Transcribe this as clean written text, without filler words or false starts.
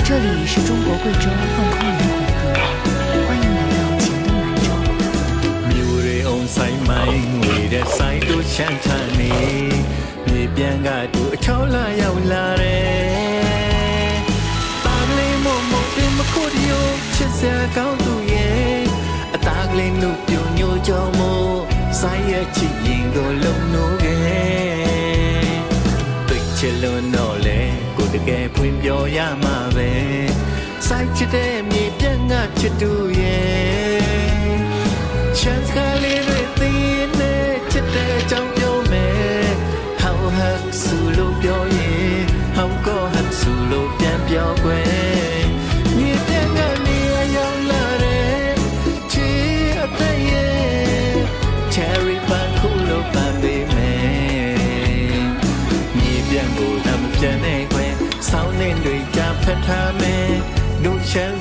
这里是中国贵州凤凰人广播，欢迎来到情动兰州。မြို့ရေအောင်ဆိုင်မိုင်းငွေတဲ့ဆိုင်တို့ချမ်းသာနေမြေပြန်ကတူအချောင်းလာရောက်လာတယ်ပါကလေးမမတင်မခုဒီယိုချစ်စရာကောင်းသူရဲ့အသားကလေးနှုတ်ပြုံညိုကြောင်မို့ဆိုင်ရဲ့ချစ်ရင်ကိုလုံနိုးခဲ့သိချစ်လို့တော့လေကိုတကယ်ဖွင့်ပြောရမှာပဲဆိုင်ချစ်တဲ့မြေပြန်ကချစ်သူရဲ့ချမ်းသာလေးတွေသိနေချစ်တဲ့ကြောင်ပြောမယ်ဟောက်ဟတ်ဆူလို့ပြောရင်ဟောက်ក៏ဟတ်ဆူလို့ပြန်ပြောခွဲမြေပြန်ကနေရောက်လာတဲ့ချီအသက်ရဲ့ Cherry ပန်းခုလို့ပန်းပေးမယ်မြေပြန်ကိုတမပြန်နေခွဲဆောင်းနေတွေကြဖက်ထားမယ်တို့ချမ်း